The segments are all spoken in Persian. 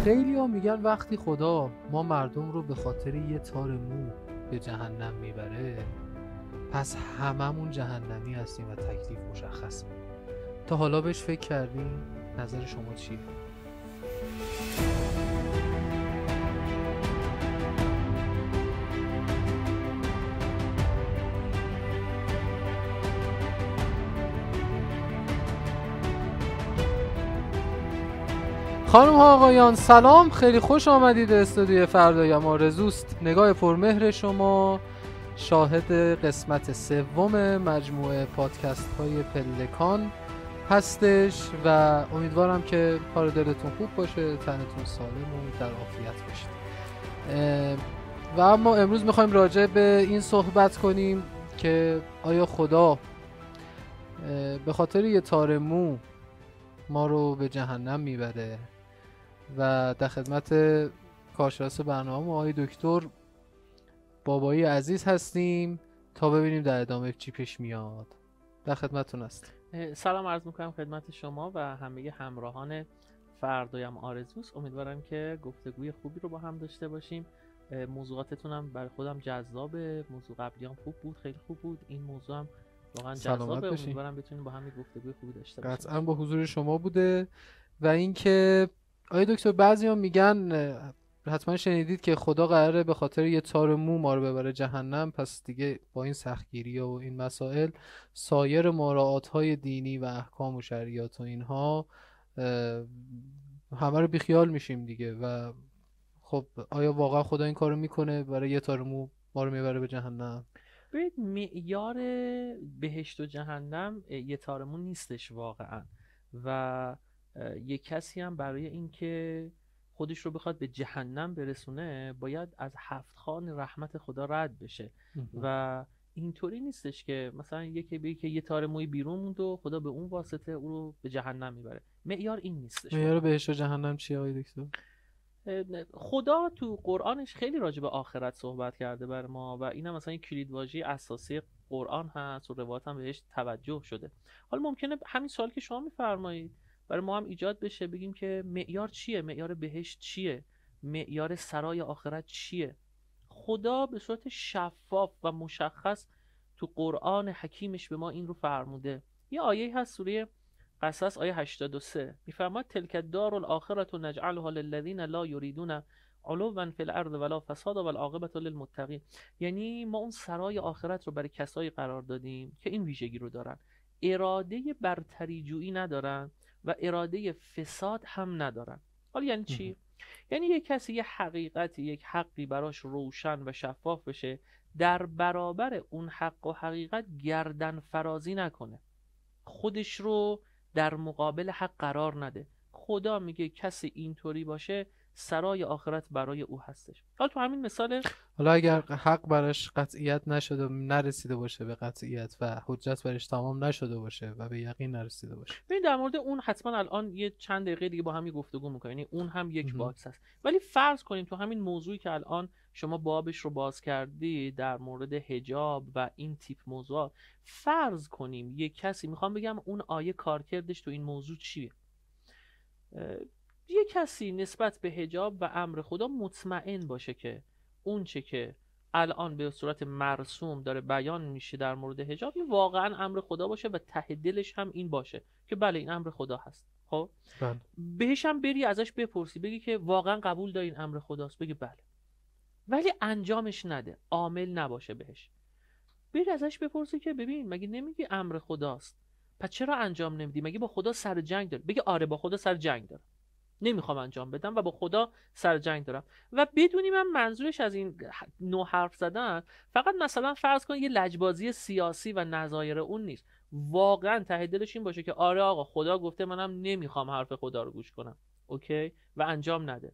خیلی ها میگن وقتی خدا ما مردم رو به خاطر یه تار مو به جهنم میبره پس هممون جهنمی هستیم و تکلیف مشخصه. تا حالا بهش فکر کردین؟ نظر شما چیه؟ خانم ها آقایان سلام، خیلی خوش آمدید به استودیو فردایم آرزوست. نگاه پرمهر شما شاهد قسمت سوم مجموعه پادکست های پلکان هستش و امیدوارم که کار دلتون خوب باشه، تنتون سالم و در عافیت باشید. و اما امروز میخوایم راجع به این صحبت کنیم که آیا خدا به خاطر یه تار مو ما رو به جهنم میبره؟ و در خدمت کارشناس برنامه آقای دکتر بابایی عزیز هستیم تا ببینیم در ادامه چی پیش میاد. در خدمتتون است. سلام عرض میکنم خدمت شما و همه همراهان فردایم آرزوست. امیدوارم که گفتگوی خوبی رو با هم داشته باشیم. موضوعاتتون هم برای خودم جذابه، موضوع قبلی هم خوب بود، خیلی خوب بود. این موضوع هم واقعا جذابه. امیدوارم بتونیم با هم گفتگوی خوبی داشته باشیم. قطعا با حضور شما بوده. و اینکه آقای دکتر بعضیا میگن حتما شنیدید که خدا قراره به خاطر یه تار مو ما رو ببره جهنم، پس دیگه با این سختگیری و این مسائل سایر مراعات‌های دینی و احکام و شریعت و اینها همه رو بیخیال میشیم دیگه. و خب آیا واقعا خدا این کارو میکنه برای یه تار مو ما رو میبره به جهنم؟ ببینید معیار بهشت و جهنم یه تار مو نیستش واقعا و یک کسی هم برای اینکه خودش رو بخواد به جهنم برسونه باید از 7 خوان رحمت خدا رد بشه و اینطوری نیستش که مثلا یکی بگه که یه تار موی بیرون موند و خدا به اون واسطه او رو به جهنم میبره. معیار این نیستش. معیار بهشت و جهنم چیه آقای دکتر؟ خدا تو قرآنش خیلی راجع به آخرت صحبت کرده بر ما و این هم مثلا کلید واژه اساسی قرآن هست و روایات هم بهش توجه شده. حالا ممکنه همین سوال که شما میفرمایید برای ما هم ایجاد بشه، بگیم که معیار چیه؟ معیار بهشت چیه؟ معیار سرای آخرت چیه؟ خدا به صورت شفاف و مشخص تو قرآن حکیمش به ما این رو فرموده. یه آیه هست سوره قصص آیه 83 میفرماد تلک الدار الاخرة نجعلها للذین لا یریدون علوا فی الارض ولا فسادا والعاقبة للمتقین. یعنی ما اون سرای آخرت رو برای کسایی قرار دادیم که این ویژگی رو دارن، اراده برتری جویی ندارن و اراده فساد هم ندارن. حالا یعنی چی؟ یعنی یک کسی یه حقیقتی، یک حقی براش روشن و شفاف بشه، در برابر اون حق و حقیقت گردن فرازی نکنه، خودش رو در مقابل حق قرار نده. خدا میگه کسی اینطوری باشه سرای آخرت برای او هستش. حالا تو همین مثال، حالا اگر حق براش قطعیت نشده، نرسیده باشه به قطعیت و حجت برش تمام نشده باشه و به یقین نرسیده باشه، ببین در مورد اون حتما الان یه چند دقیقه دیگه با هم گفتگو میکنیم، یعنی اون هم یک باکس هست. ولی فرض کنیم تو همین موضوعی که الان شما بابش رو باز کردی در مورد حجاب و این تیپ موضوعات، فرض کنیم یک کسی، میخوام بگم اون آیه کارکردش تو این موضوع چیه، یک کسی نسبت به حجاب و امر خدا مطمئن باشه که اون چه که الان به صورت مرسوم داره بیان میشه در مورد حجاب این واقعا امر خدا باشه و ته دلش هم این باشه که بله این امر خدا هست. خب بهش هم بری ازش بپرسی، بگی که واقعا قبول داری این امر خداست، بگی بله، ولی انجامش نده، عامل نباشه بهش. بری ازش بپرسی که ببین مگه نمیگی امر خداست، پس چرا انجام نمیدی؟ مگه با خدا سر جنگ داری؟ بگی آره با خدا سر جنگ دارم، نمیخوام انجام بدم و با خدا سر جنگ دارم. و بدونی من منظورش از این نوع حرف زدن فقط مثلا فرض کن یه لجبازی سیاسی و نظایر اون نیست، واقعا ته دلش این باشه که آره آقا خدا گفته منم نمیخوام حرف خدا رو گوش کنم، اوکی، و انجام نده.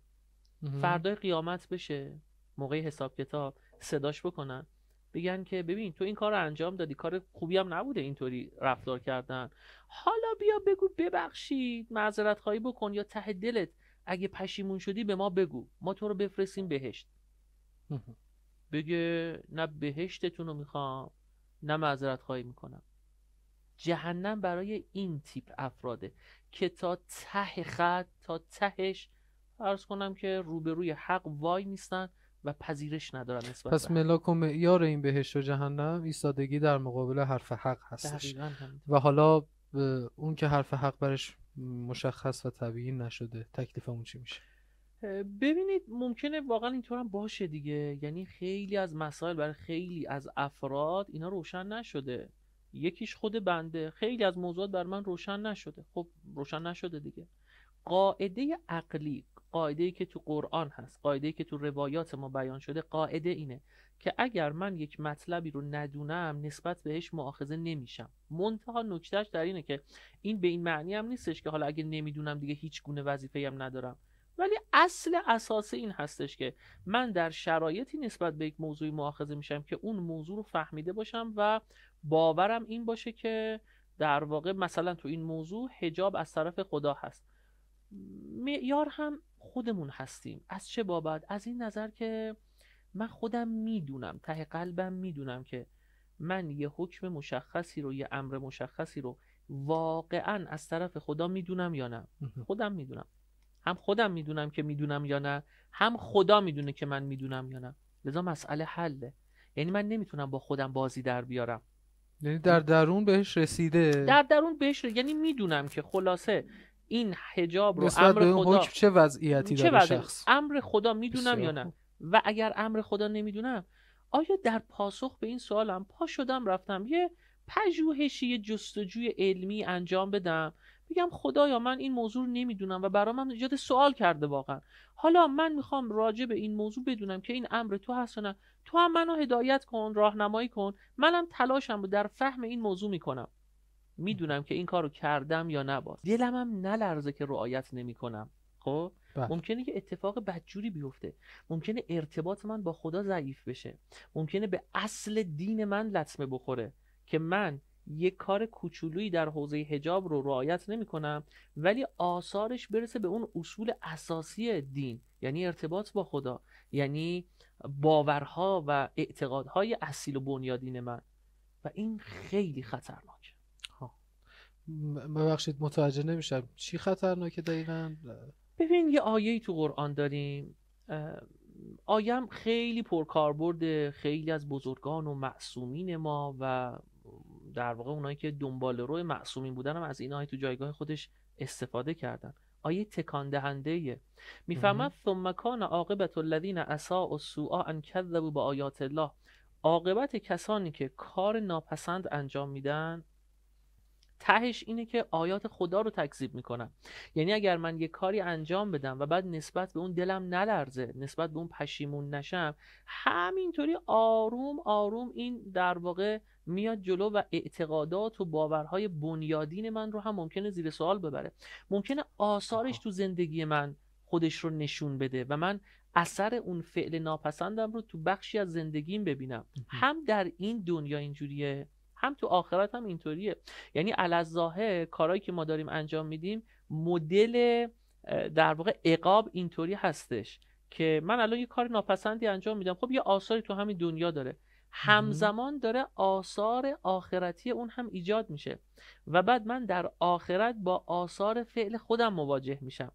فردای قیامت بشه، موقع حساب کتاب صداش بکنن بگن که ببین تو این کار رو انجام دادی، کار خوبی هم نبوده اینطوری رفتار کردن، حالا بیا بگو ببخشید، معذرت خواهی بکن، یا ته دلت اگه پشیمون شدی به ما بگو، ما تو رو بفرستیم بهشت. بگه نه بهشتتون رو میخوام نه معذرت خواهی میکنم. جهنم برای این تیپ افراده که تا ته خط، تا تهش عرض کنم که روبروی حق وای میستن و پذیرش ندارن نسبت پس به ملاک و معیار این بهشت و جهنم ایستادگی در مقابل حرف حق هستش. دقیقاً هم. و حالا اون که حرف حق برش مشخص و طبیعی نشده، تکلیف اون چی میشه؟ ببینید ممکنه واقعا اینطور هم باشه دیگه، یعنی خیلی از مسائل برای خیلی از افراد اینا روشن نشده. یکیش خود بنده، خیلی از موضوعات بر من روشن نشده. خب روشن نشده دیگه. قاعده عقلی، قاعده‌ای که تو قرآن هست، قاعده‌ای که تو روایات ما بیان شده، قاعده اینه که اگر من یک مطلبی رو ندونم نسبت بهش مؤاخذه نمیشم. منتها نکتهش در اینه که این به این معنی هم نیستش که حالا اگه نمیدونم دیگه هیچ گونه وظیفه‌ای هم ندارم، ولی اصل اساسی این هستش که من در شرایطی نسبت به یک موضوعی مؤاخذه میشم که اون موضوع رو فهمیده باشم و باورم این باشه که در واقع مثلا تو این موضوع حجاب از طرف خدا هست. معیار هم خودمون هستیم. از چه بابت؟ از این نظر که من خودم میدونم، ته قلبم میدونم که من یه حکم مشخصی رو، یه امر مشخصی رو واقعا از طرف خدا میدونم یا نه. خودم میدونم، هم خودم میدونم که میدونم یا نه، هم خدا میدونه که من میدونم یا نه. لذا مسئله حله. یعنی من نمیتونم با خودم بازی در بیارم. یعنی در درون بهش رسیده، در درون بهش یعنی میدونم که خلاصه این حجاب رو نسبت به امر اون خدا حکم چه وضعیتی چه داره وضعی؟ شخص. امر خدا میدونم یا بسیار نه. خوب. و اگر امر خدا نمیدونم، آیا در پاسخ به این سوالم پا شدم رفتم یه پژوهشی، یه جستجوی علمی انجام بدم، بگم خدایا من این موضوع رو نمیدونم و برام من ایجاد سوال کرده واقعا، حالا من میخوام راجع به این موضوع بدونم که این امر تو هست و نه، تو هم منو هدایت کن، راهنمایی کن، منم تلاشم رو در فهم این موضوع میکنم، میدونم که این کارو کردم یا نه، باز دلم هم نلرزه که رعایت نمیکنم. خب ممکنه که اتفاق بدجوری بیفته، ممکنه ارتباط من با خدا ضعیف بشه، ممکنه به اصل دین من لطمه بخوره که من یک کار کوچولویی در حوزه حجاب رو رعایت نمی کنم ولی آثارش برسه به اون اصول اساسی دین، یعنی ارتباط با خدا، یعنی باورها و اعتقادهای اصیل و بنیادین من، و این خیلی خطرناکه. ببخشید متوجه نمیشم چی خطرناکه دقیقاً؟ ببین یه آیه‌ای تو قرآن داریم، آیه خیلی پرکاربرد خیلی از بزرگان و معصومین ما و در واقع اونایی که دنبال روی معصومین بودن هم از این آیه تو جایگاه خودش استفاده کردن. آیه تکان دهنده میفهمد ثم کان عاقبت الذین اساءوا السوء ان کذبوا بآیات الله. عاقبت کسانی که کار ناپسند انجام میدن تهش اینه که آیات خدا رو تکذیب میکنن. یعنی اگر من یه کاری انجام بدم و بعد نسبت به اون دلم نلرزه، نسبت به اون پشیمون نشم، همینطوری آروم آروم این در واقع میاد جلو و اعتقادات و باورهای بنیادین من رو هم ممکنه زیر سوال ببره. ممکنه آثارش تو زندگی من خودش رو نشون بده و من اثر اون فعل ناپسندم رو تو بخشی از زندگیم ببینم. هم در این دنیا اینجوریه، هم تو آخرت هم اینطوریه. یعنی الظاهر کارهایی که ما داریم انجام میدیم مدل در واقع عقاب اینطوری هستش که من الان یه کار ناپسندی انجام میدم، خب یه آثاری تو همین دنیا داره، همزمان داره آثار آخرتی اون هم ایجاد میشه و بعد من در آخرت با آثار فعل خودم مواجه میشم.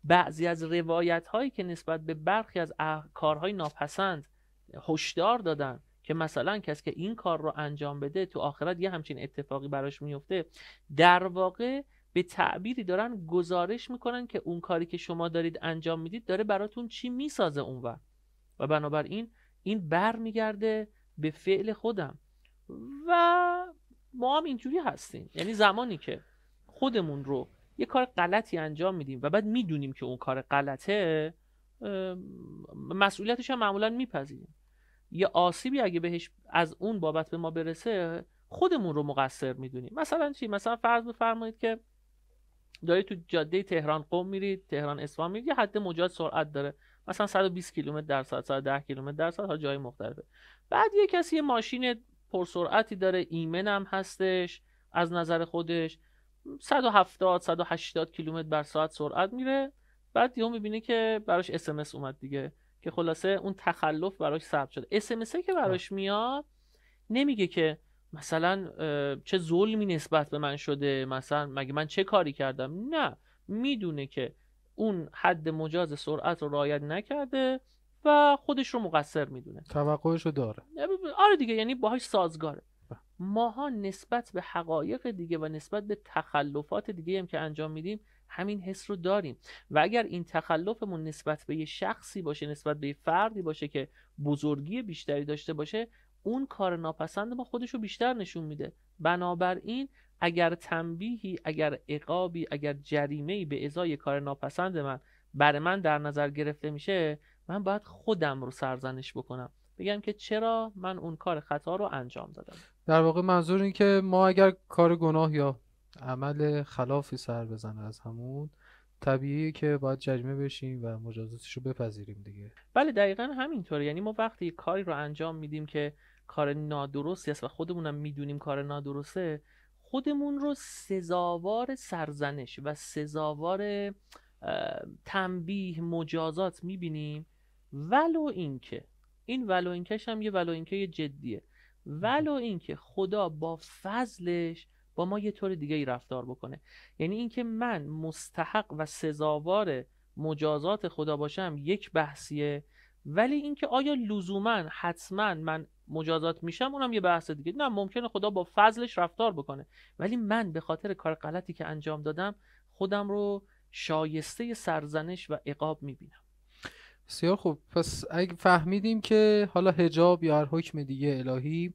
بعضی از روایت هایی که نسبت به برخی از کارهای ناپسند هشدار دادن که مثلا کسی که این کار رو انجام بده تو آخرت یه همچین اتفاقی براش میفته، در واقع به تعبیری دارن گزارش میکنن که اون کاری که شما دارید انجام میدید داره براتون چی میسازه اونور، و بنابراین این بر میگرده به فعل خودم. و ما هم اینجوری هستیم، یعنی زمانی که خودمون رو یه کار غلطی انجام میدیم و بعد میدونیم که اون کار غلطه، مسئولیتش هم معمولا میپذیریم. یه آسیبی اگه بهش از اون بابت به ما برسه خودمون رو مقصر میدونیم. مثلا چی؟ مثلا فرض بفرمایید که دارید تو جاده تهران قم میرید، تهران اصفهان میرید، یه حد مجاز سرعت داره، مثلا 120 کیلومتر در ساعت، 110 کیلومتر در ساعت، ها جای مختلفه. بعد یه کسی یه ماشین پرسرعتی داره، ایمن هم هستش از نظر خودش، 170 180 کیلومتر بر ساعت سرعت میره، بعد یهو میبینه که براش SMS اومد دیگه که خلاصه اون تخلف براش ثبت شده. SMS که براش میاد نمیگه که مثلا چه ظلمی نسبت به من شده، مثلا مگه من چه کاری کردم، نه، میدونه که اون حد مجاز سرعت رو رعایت نکرده و خودش رو مقصر میدونه، توقعشو داره. آره دیگه، یعنی باهاش سازگاره. ماها نسبت به حقایق دیگه و نسبت به تخلفات دیگه هم که انجام میدیم همین حس رو داریم و اگر این تخلفمون نسبت به یه شخصی باشه، نسبت به یه فردی باشه که بزرگی بیشتری داشته باشه، اون کار ناپسند ما خودش رو بیشتر نشون میده. بنابراین اگر تنبیهی، اگر عقابی، اگر جریمه‌ای به ازای کار ناپسند من برای من در نظر گرفته میشه، من باید خودم رو سرزنش بکنم، بگم که چرا من اون کار خطا رو انجام دادم. در واقع منظور این که ما اگر کار گناه یا عمل خلافی سر بزنه از همون، طبیعیه که باید جریمه بشیم و مجازاتش رو بپذیریم دیگه. بله دقیقا همینطوره. یعنی ما وقتی کاری رو انجام میدیم که کار نادرستی است و خودمونم میدونیم کار نادرسته، خودمون رو سزاوار سرزنش و سزاوار تنبیه، مجازات میبینیم. ولو اینکه این ولو اینکش هم یه ولو اینکه جدیه، ولو اینکه خدا با فضلش با ما یه طور دیگه ای رفتار بکنه. یعنی اینکه من مستحق و سزاوار مجازات خدا باشم یک بحثیه، ولی اینکه آیا لزوما حتما من مجازات میشم اونم یه بحث دیگه. نه، ممکنه خدا با فضلش رفتار بکنه، ولی من به خاطر کار غلطی که انجام دادم خودم رو شایسته سرزنش و عقاب میبینم. بسیار خوب. پس اگه فهمیدیم که حالا حجاب یا هر حکم دیگه الهی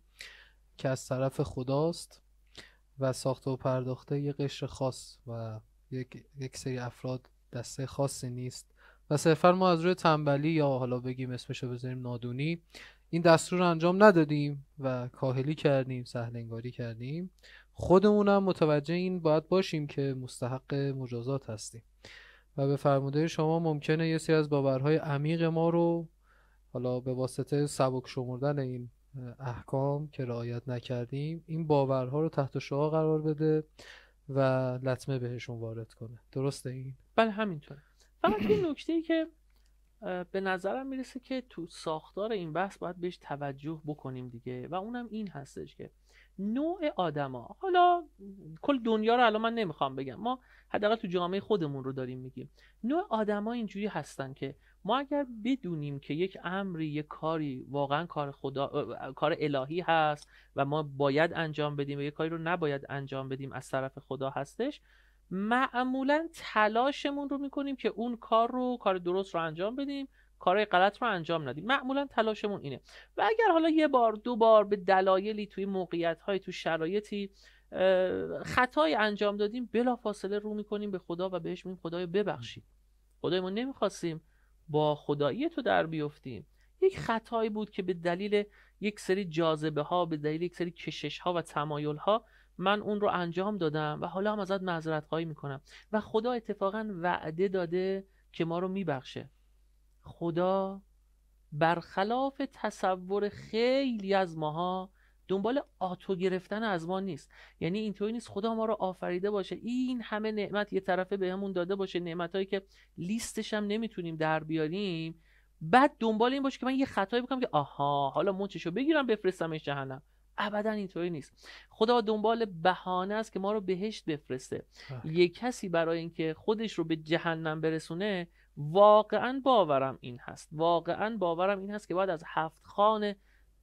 که از طرف خداست و ساخته و پرداخته یه قشر خاص و یک سری افراد دسته خاصی نیست و صرفا ما از روی تنبلی یا حالا بگیم اسمشو بذاریم نادونی این دستور رو انجام ندادیم و کاهلی کردیم، سهلنگاری کردیم، خودمونم متوجه این باید باشیم که مستحق مجازات هستیم و به فرموده شما ممکنه یه سری از باورهای عمیق ما رو حالا به واسطه سبک شمردن این احکام که رعایت نکردیم این باورها رو تحت شعاع قرار بده و لطمه بهشون وارد کنه. درسته این؟ بله همینطوره. فقط یه نکته‌ای که به نظرم میرسه که تو ساختار این بحث باید بهش توجه بکنیم دیگه و اونم این هستش که نوع آدما، حالا کل دنیا رو الان من نمیخوام بگم، ما حداقل تو جامعه خودمون رو داریم میگیم، نوع آدما اینجوری هستن که ما اگر بدونیم که یک امری، یک کاری واقعا کار خدا، کار الهی هست و ما باید انجام بدیم و یک کاری رو نباید انجام بدیم از طرف خدا هستش، معمولا تلاشمون رو میکنیم که اون کار درست رو انجام بدیم، کارهای غلط رو انجام ندیم. معمولا تلاشمون اینه و اگر حالا یه بار دو بار به دلایلی توی موقعیت‌های تو شرایطی خطای انجام دادیم، بلافاصله رو میکنیم به خدا و بهش میگیم خدایا ببخشید، خدای ما نمیخواستیم با خدایی تو در بیفتیم، یک خطایی بود که به دلیل یک سری جاذبه ها، به دلیل یک سری کشش ها و تمایل ها من اون رو انجام دادم و حالا هم ازت معذرت خواهی میکنم. و خدا اتفاقا وعده داده که ما رو میبخشه. خدا برخلاف تصور خیلی از ماها دنبال آتو گرفتن از ما نیست. یعنی اینطوری نیست خدا ما رو آفریده باشه، این همه نعمت یه طرفه بهمون داده باشه، نعمتایی که لیستش هم نمیتونیم در بیاریم، بعد دنبال این باشه که من یه خطایی بکنم که آها حالا منچشو بگیرم بفرستمش جهنم. ابدا اینطوری نیست. خدا دنبال بهانه است که ما رو بهشت بفرسته. یه کسی برای اینکه خودش رو به جهنم برسونه، واقعا باورم این هست که باید از 7 خوان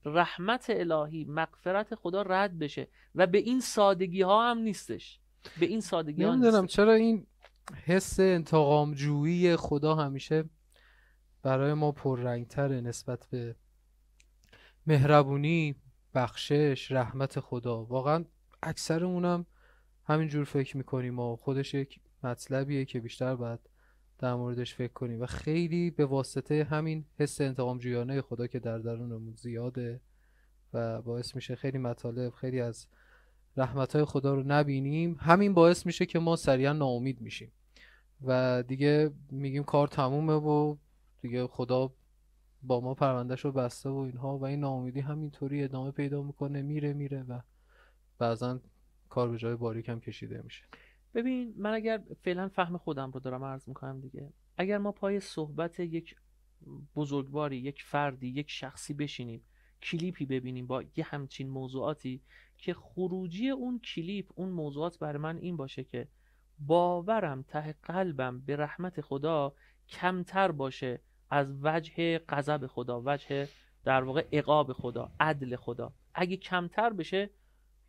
رحمت الهی، مغفرت خدا رد بشه و به این سادگی ها هم نیستش. نمیدونم چرا این حس انتقام جویی خدا همیشه برای ما پررنگتره نسبت به مهربونی، بخشش، رحمت خدا. واقعا اکثرمونم همینجور فکر میکنیم و خودش یک مطلبیه که بیشتر باید در موردش فکر کنیم و خیلی به واسطه همین حس انتقام جویانه خدا که در درونمون زیاده و باعث میشه خیلی مطالب، خیلی از رحمتهای خدا رو نبینیم. همین باعث میشه که ما سریعا ناامید میشیم و دیگه میگیم کار تمومه و دیگه خدا با ما پروندهش رو بسته و اینها، و این ناامیدی همینطوری ادامه پیدا میکنه، میره و بعضا کار به جای باریک هم کشیده میشه. ببین من اگر فعلا فهم خودم رو دارم عرض میکنم دیگه، اگر ما پای صحبت یک بزرگواری، یک فردی، یک شخصی بشینیم، کلیپی ببینیم با یه همچین موضوعاتی که خروجی اون کلیپ، اون موضوعات برای من این باشه که باورم ته قلبم به رحمت خدا کمتر باشه از وجه غضب خدا، وجه در واقع عقاب خدا، عدل خدا. اگه کمتر بشه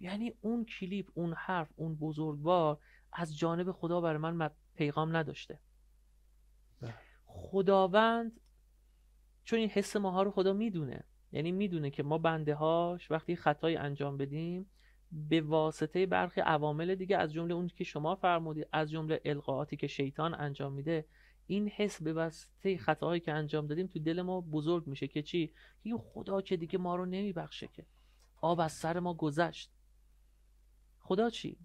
یعنی اون کلیپ، اون حرف، اون بزرگوار از جانب خدا برای من پیغام نداشته. خداوند چون این حس ماها رو خدا میدونه، یعنی میدونه که ما بنده هاش وقتی خطایی انجام بدیم به واسطه برخی عوامل دیگه، از جمله اون که شما فرمودید، از جمله القاءاتی که شیطان انجام میده، این حس به واسطه خطاهایی که انجام دادیم تو دل ما بزرگ میشه که چی؟ این خدا که دیگه ما رو نمیبخشه، که آب از سر ما گذشت. خدا چی؟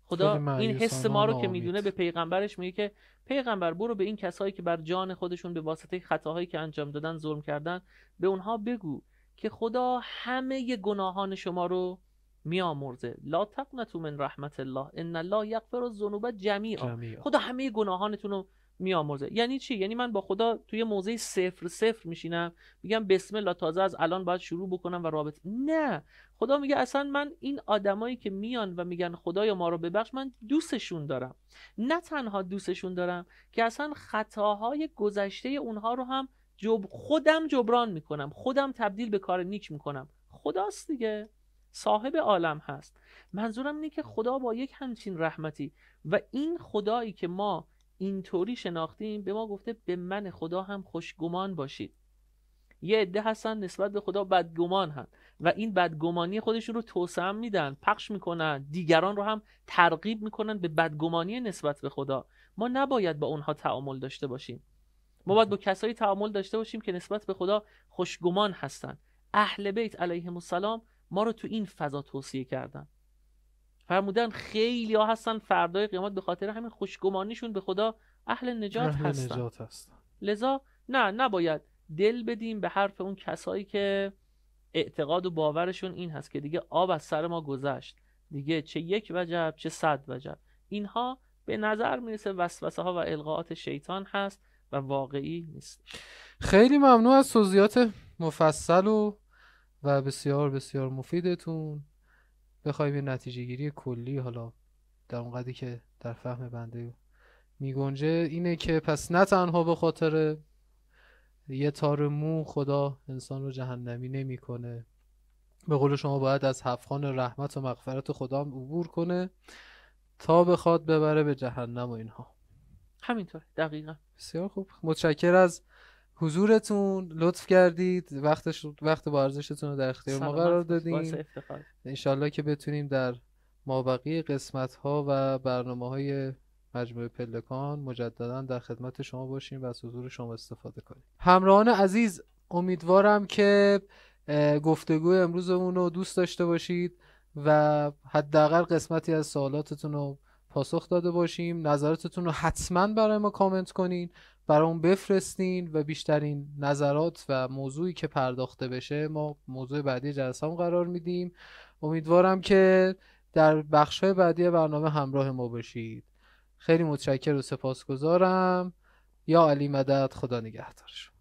خدا این حس ما رو که میدونه به پیغمبرش میگه که پیغمبر برو به این کسایی که بر جان خودشون به واسطه خطاهایی که انجام دادن ظلم کردن، به اونها بگو که خدا همه گناهان شما رو میامرزه. لا تقنطوا من رحمت الله ان الله یغفر الذنوب جمیعا. خدا همه گناهانتون رو میامرزه. یعنی چی؟ یعنی من با خدا توی موضع 0-0 میشینم میگم بسم الله تازه از الان باید شروع بکنم و رابطه؟ نه، خدا میگه اصلا من این آدمایی که میان و میگن خدایا ما رو ببخش، من دوستشون دارم. نه تنها دوستشون دارم که اصلا خطاهای گذشته اونها رو هم خودم جبران میکنم، خودم تبدیل به کار نیک میکنم. خداست دیگه، صاحب عالم هست. منظورم اینه که خدا با یک همچین رحمتی و این خدایی که ما اینطوری شناختیم به ما گفته به من خدا هم خوشگمان باشید. یه عده هستن نسبت به خدا بدگمان هستن و این بدگمانی خودشون رو توسعه میدن، پخش میکنن، دیگران رو هم ترغیب میکنن به بدگمانی نسبت به خدا. ما نباید با اونها تعامل داشته باشیم. ما باید با کسایی تعامل داشته باشیم که نسبت به خدا خوشگمان هستن. اهل بیت علیهم السلام ما رو تو این فضا توصیه کردن. فرمودن خیلی ها هستن فردای قیامت به خاطر همین خوشگمانیشون به خدا اهل نجات هستن. لذا نباید دل بدیم به حرف اون کسایی که اعتقاد و باورشون این هست که دیگه آب از سر ما گذشت، دیگه چه یک وجب چه 100 وجب. اینها به نظر میرسه وسوسه ها و القاءات شیطان هست و واقعی نیست. خیلی ممنون از توضیحات مفصل و بسیار بسیار مفیدتون. بخوایم یه نتیجه گیری کلی حالا در اون قدری که در فهم بنده میگنجه اینه که پس نه تنها به خاطر یه تار مو خدا انسان رو جهنمی نمیکنه، به قول شما باید از هفت‌خوان رحمت و مغفرت خدا عبور کنه تا بخواد ببره به جهنم و اینها. همینطور دقیقا. بسیار خوب، متشکر از حضورتون، لطف کردید، وقت با ارزشتون رو در اختیار ما قرار دادین. انشالله که بتونیم در مابقی قسمت‌ها و برنامه‌های مجموعه پلکان مجددا در خدمت شما باشیم و از حضور شما استفاده کنیم. همراهان عزیز، امیدوارم که گفتگوی امروزمون رو دوست داشته باشید و حداقل قسمتی از سوالاتتون رو پاسخ داده باشیم. نظراتتون رو حتما برای ما کامنت کنین، برامون بفرستین و بیشترین نظرات و موضوعی که پرداخته بشه ما موضوع بعدی جلسه‌مون قرار میدیم. امیدوارم که در بخش‌های بعدی برنامه همراه ما باشید. خیلی متشکرم و سپاسگزارم. یا علی مدد، خدا نگهدارش.